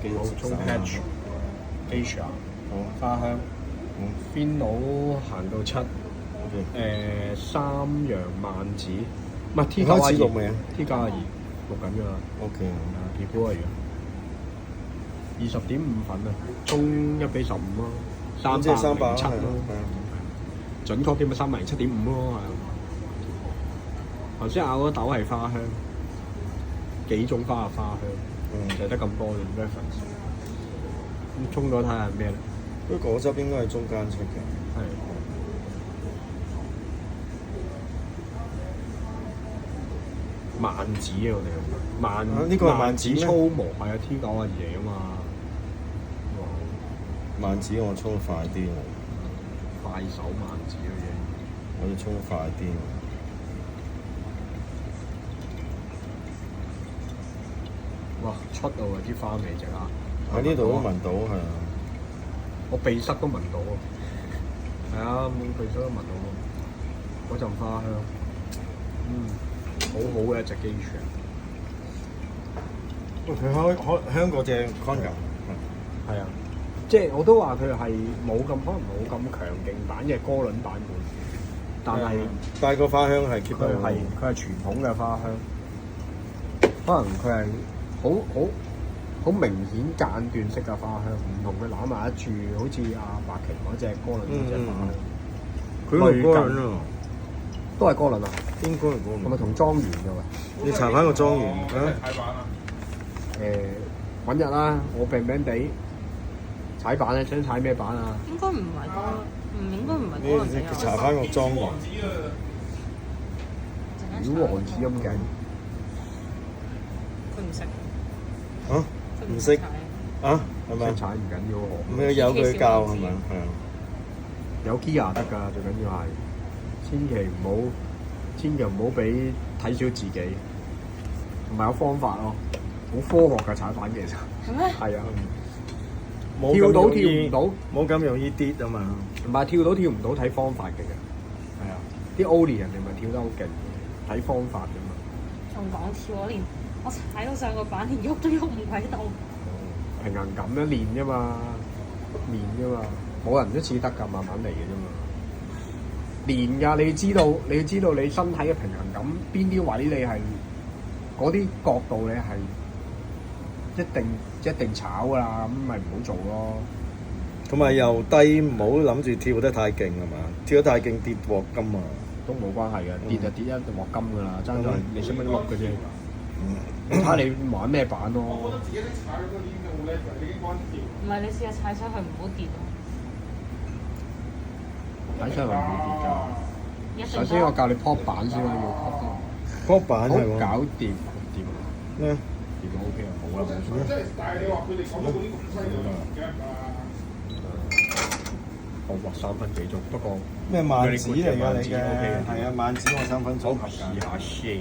幾肉食中晒 Patch Asia 好，花香，Fino 行到7， OK 三洋萬子，唔係 T 開始錄未啊？T 92錄緊㗎啦。 ，OK 結果嚟嘅，20.5分啊，中1:15咯，咁即係300 307咯，係啊準確啲咪307.5咯，係啊。頭先咬嗰豆係花香，幾種花嘅花香，就係得咁多嘅 reference。咁沖咗睇下係咩咧？嗰果汁應該係中間出嘅，係萬子啊！我哋萬呢個係萬子咩粗磨係啊 T 92嚟啊嘛，萬子我沖得快啲喎，快手萬子嘅嘢。我要沖得快啲。哇！出到啊啲花味正啊！喺呢度都聞到係啊，我鼻塞都聞到啊！係啊，鼻塞都聞到喎，嗰陣花香，好好嘅一隻機場。佢香過隻 Conga，係啊，即係我都話佢係冇咁可能冇咁強勁版嘅哥倫版本，但係但係個花香係 keep 到，佢係傳統嘅花香，可能佢係好明顯間斷式嘅花香，唔同佢攬埋一住，好似阿白鯨嗰隻哥倫嗰隻花香。佢係哥倫啊，都係哥倫啊？應該係哥倫。係咪同莊園嘅喂？你查翻個莊園啊！揾日啦，我病病地踩板咧，想踩咩板啊？應該唔係哥，應該唔係哥倫比亞。你查翻個莊園。妖王子咁勁，佢唔識。啊？唔識啊？係咪識？踩唔緊要喎，咁有佢教係咪？係啊。有 gear 得㗎，最緊要係千祈唔好俾睇少自己，同埋有方法咯，好科學嘅踩板其實。係咩？係啊，冇跳到咁容易跳唔冇咁容易跌啊嘛。唔係跳到跳唔到睇方法嘅啫。係啊，啲 Oli 人哋咪跳得好勁，睇方法㗎嘛。仲講跳，我踩到上個板，連喐都喐唔鬼到。平衡感咧練啫嘛，練啫嘛，冇人一次得㗎，慢慢嚟嘅啫嘛。練㗎，你要知道你身體嘅平衡感邊啲位你係嗰啲角度你係一定炒㗎啦，咁咪唔好做咯。同埋由低唔好諗住跳得太勁係嘛？跳得太勁跌鑊金啊！都冇關係嘅，跌就跌一鑊金㗎啦，爭在你識唔識碌嘅啫。睇下你玩咩板咯。唔係你試下踩上去唔好跌咯。睇上去唔會跌㗎。一定首先我教你 pop 板先啦，要 pop 板。嗰板好係喎。搞掂，掂咩？掂到 OK 啊，好啦，冇錯。我畫3分幾鐘，不過咩萬子嚟㗎你嘅？萬子 OK 嘅係啊，萬子我3分鐘合格。試下先。